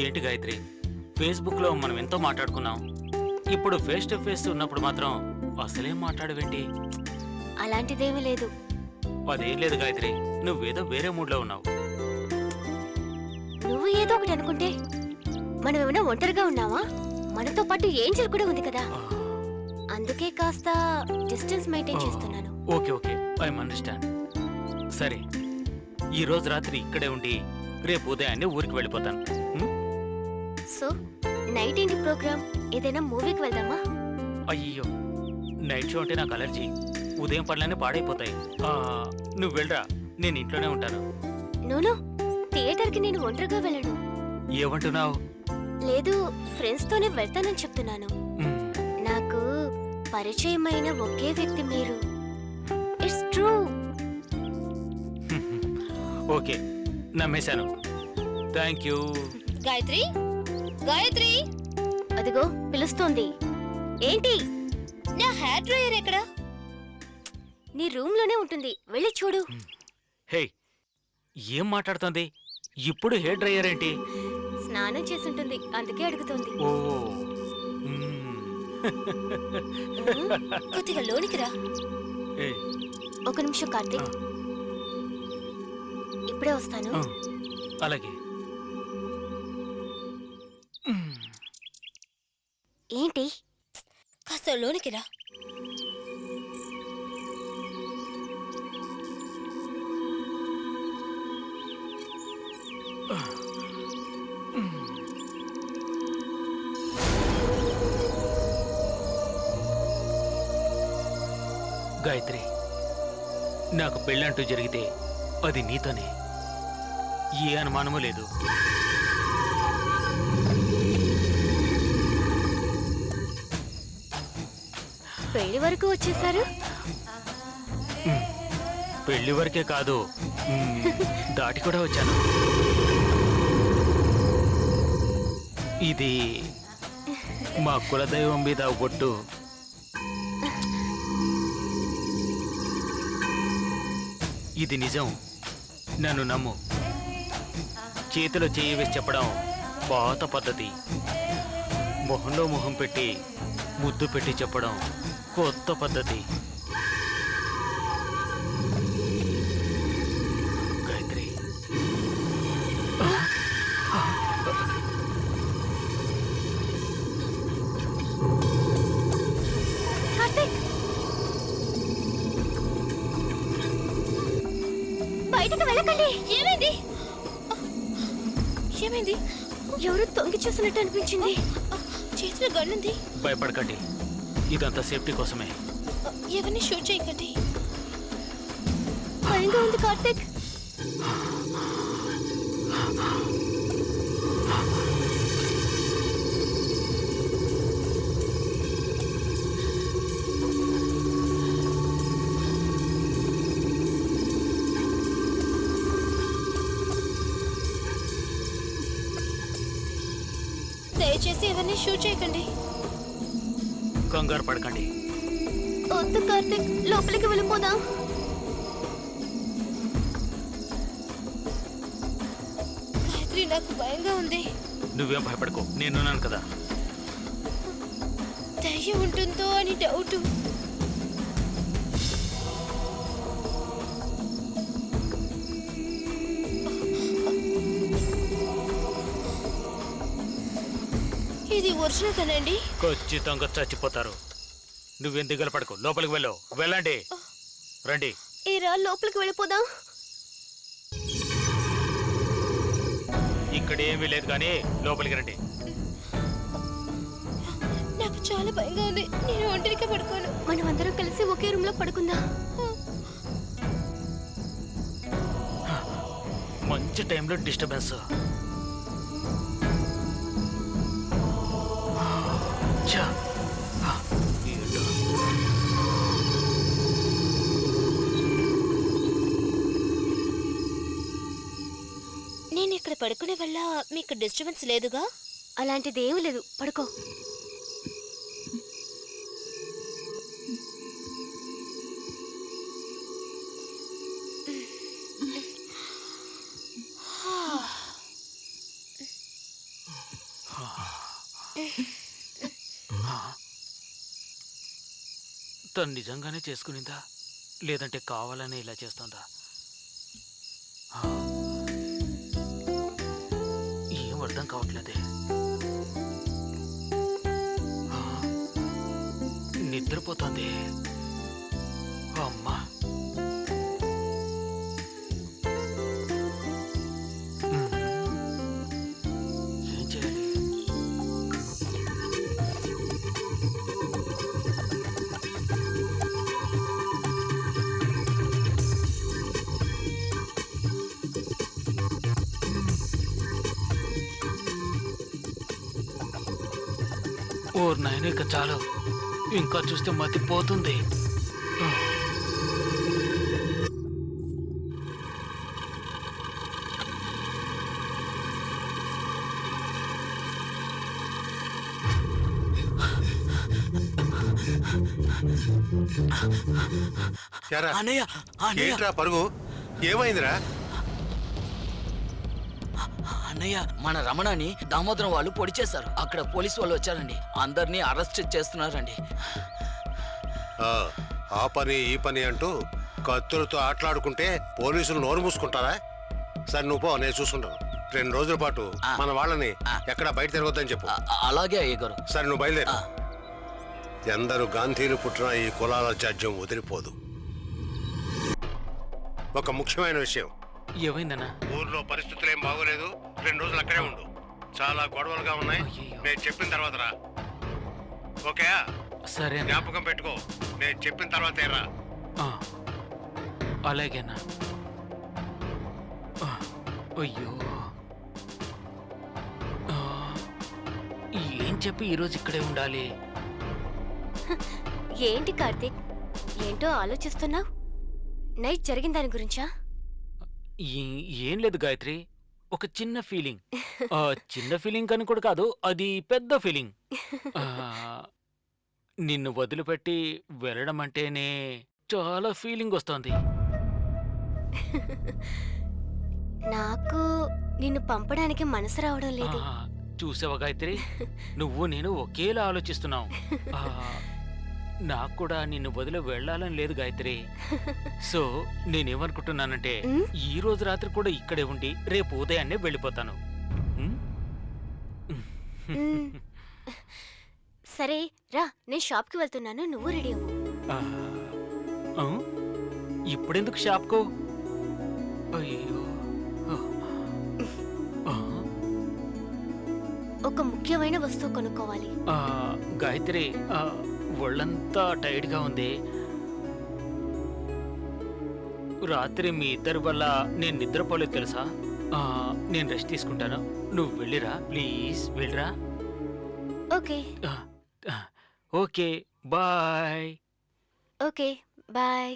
ఏంటి గాయత్రి, ఫేస్బుక్లో మనం ఎంతో మాట్లాడుకున్నాం. ఇప్పుడు ఫేస్ టు ఫేస్ ఉన్నప్పుడు మాత్రం అసలేం మాట్లాడవేంటి? అలాంటిదేమీ లేదు. అదేం లేదు గాయత్రి, నువ్వేదో వేరే మూడ్లో ఉన్నావు. నువ్వు ఏదో ఒకటి అనుకుంటే మనం ఏమైనా ఒంటరిగా ఉన్నావా? మనతో పాటు ఏంజల్ కూడా ఉంది కదా, అందుకే కాస్త డిస్టెన్స్ మెయింటైన్ చేస్తున్నాను. Okay okay, I'm understand. సరే, ఈ రోజు రాత్రి ఇక్కడే ఉండి రేపు ఉదయాన్నే ఊరికి వెళ్ళిపోతాను. సో నైట్ ఏంటి ప్రోగ్రామ్? ఏదైనా మూవీకి వెళ్దామా? అయ్యో, నైట్ షో అంటే నాకు అలర్జీ. ఉదయం పనులన్నీ పాడైపోతాయి. నువ్వు వెళ్ళరా, నేను ఇంట్లోనే ఉంటాను. నూను, థియేటర్కి నేను ఒంటరిగా వెళ్ళను. ఏమంటున్నావు? లేదు, ఫ్రెండ్స్ తోనే వెళ్తానని చెప్తున్నాను. నాకు పరిచయమైన ఒకే వ్యక్తి మీరు. It's true. ఓకే, నమ్మేశాను. Thank you. గాయత్రి, గాయత్రి, అదిగో పిలుస్తోంది. ఏంటి? నా హెయిర్ డ్రైయర్ ఎక్కడ? నీ రూమ్ లోనే ఉంటుంది, వెళ్ళి చూడు. హే, ఏం మాట్లాడుతోంది? ఇప్పుడు హెయిర్ డ్రైయర్ ఏంటి? స్నానం చేసుంటుంది, అందుకే అడుగుతోంది. ఓ, కొద్దిగా లోనికి రా. ఏ, ఒక నిమిషం కార్తీక్, ఇప్పుడే వస్తాను. అలాగే. ఏంటి? కాస్త లోనికి రా. గాయత్రి, నాకు పెళ్ళంటూ జరిగితే అది నీతోనే, ఏ అనుమానమూ లేదు. పెళ్లి వరకు వచ్చేసారు. పెళ్లి వరకే కాదు, దాటి కూడా వచ్చాను. ఇది మా కులదైవం మీద ఒట్టు. ఇది నిజం, నన్ను నమ్ము. చేతిలో చేయి వేసి చెప్పడం పాత పద్ధతి. మొహంలో మొహం పెట్టి ముద్దు పెట్టి చెప్పడం కొత్త పద్ధతి. గాయత్రి, కార్తీక్, బయటకు వెళ్ళకండి. ఏమైంది? ఏమైంది? ఎవరు తొంగి చూసినట్టు అనిపించింది. చేతిలో గన్నుంది. భయపడకండి, ఇదంతా సేఫ్టీ కోసమే. ఎవరిని షూట్ చేయకండి. భయంగా ఉంది కార్తీక్. దయచేసి ఎవరిని షూట్ చేయకండి. కంగారు పడకండి. వద్దు కార్తీక్, లోపలికి వెళ్ళిపోదాం. గాయత్రి, నాకు భయంగా ఉంది. నువ్వేం భయపడకు, నేనున్నాను కదా. దయ్యం ఉంటుందో అని డౌట్. ఇది ఒరిజినల్ కదండి? ఖచ్చితంగా చచ్చిపోతారు. నువ్వేం దిగలు పడకు, లోపలికి వెళ్ళు. వెళ్ళండి, రండి. ఏరా, లోపలికి వెళ్ళిపోదాం. ఇక్కడ ఏమీ లేదు కానీ లోపలికి రండి. నాకు చాలా భయంగా ఉంది, నేను ఒంటరిగా పడుకోను. మనం అందరం కలిసి ఒకే రూమ్ లో పడుకుందాం. మంచి టైంలో డిస్టర్బెన్స్. నేను ఇక్కడ పడుకునే వల్ల మీకు డిస్టర్బెన్స్ లేదుగా? అలాంటిది ఏమీ లేదు, పడుకో. తను నిజంగానే చేసుకునిందా లేదంటే కావాలనే ఇలా చేస్తుందా? ఆ, ఏం అర్థం కావట్లేదే. ఆ, నిద్రపోతోంది. అమ్మా. ఉమ్, ఏం చేయాలి? ఓర్ నాయన, ఇక చాలు. ఇంకా చూస్తే మతిపోతుంది. ఆ, ఎరా అన్నయ్య అన్నయ్య ఏంట్రా పరుగు? ఏమైందిరా? అన్నయ్య మన రమణని దామోదరం వాళ్ళు పొడి చేశారు. అక్కడ పోలీసు వాళ్ళు వచ్చారండి. అందరినీ అరెస్ట్ చేస్తున్నారండి. ఆ పని ఈ పని అంటూ కత్తులతో ఆటలాడుకుంటే పోలీసులు నోరు మూసుకుంటారా? సరే నువ్వు పో, నేను చూసుకుంటాను. 2 రోజుల పాటు మన వాళ్ళని ఎక్కడ బయట తిరగొద్దని చెప్పు. అలాగే అయ్య గారు. సరే నువ్వు బయలుదేరు. ఎందరు గాంధీలు పుట్టిన ఈ కులాల జాడ్యం వదిలిపోదు. ఒక ముఖ్యమైన విషయం. ఏమైందన్నా? ఊర్లో పరిస్థితులు ఏం బాగోలేదు. 2 రోజులు అక్కడే ఉండు. చాలా గొడవలుగా ఉన్నాయి. అయ్యయ్యో. నేను చెప్పిన తర్వాత రా. ఓకే? సరే అన్నా. జ్ఞాపకం పెట్టుకో, నేను చెప్పిన తర్వాతే రా. ఆ, అలాగేనా? ఆ, అయ్యో. ఆ, ఏం చెప్పి ఈరోజు ఇక్కడే ఉండాలి? ఏంటి కార్తీక్, ఏంటో ఆలోచిస్తున్నావు? నైట్ జరిగిన దాని గురించా? ఏం లేదు గాయత్రి, ఒక చిన్న ఫీలింగ్. చిన్న ఫీలింగ్ అని కూడా కాదు, అది పెద్ద ఫీలింగ్. నిన్ను వదిలిపెట్టి వెళ్ళడం అంటేనే చాలా ఫీలింగ్ వస్తోంది. నాకు నిన్ను పంపడానికి మనసు రావడం లేదు. చూసావా గాయత్రి, నువ్వు నేను ఒకేలా ఆలోచిస్తున్నావు. నాకు కూడా నిన్ను వదిలి వెళ్ళాలని లేదు గాయత్రి. సో నేనేమనుకుంటున్నానంటే, ఉమ్, ఈ రోజు రాత్రి కూడా ఇక్కడే ఉండి రేపు ఉదయాన్నే వెళ్ళిపోతాను. ఉమ్? ఉమ్. సరే రా, నేను షాప్కి వెళ్తున్నాను, నువ్వు రెడీ అవ్వు. ఆ, ఆ? ఇప్పుడెందుకు షాప్కో? అయ్యో. ఆ. ఆ. ఒక ముఖ్యమైన వస్తువు కొనుక్కోవాలి. ఆ, గాయత్రి, ఒళ్ళంతా టైర్డ్గా ఉంది. రాత్రి మీ ఇద్దరి వల్ల నేను నిద్రపోలేదు తెలుసా. నేను రెస్ట్ తీసుకుంటాను, నువ్వు వెళ్ళిరా ప్లీజ్, వెళ్ళిరా. Okay. Okay bye. Okay bye.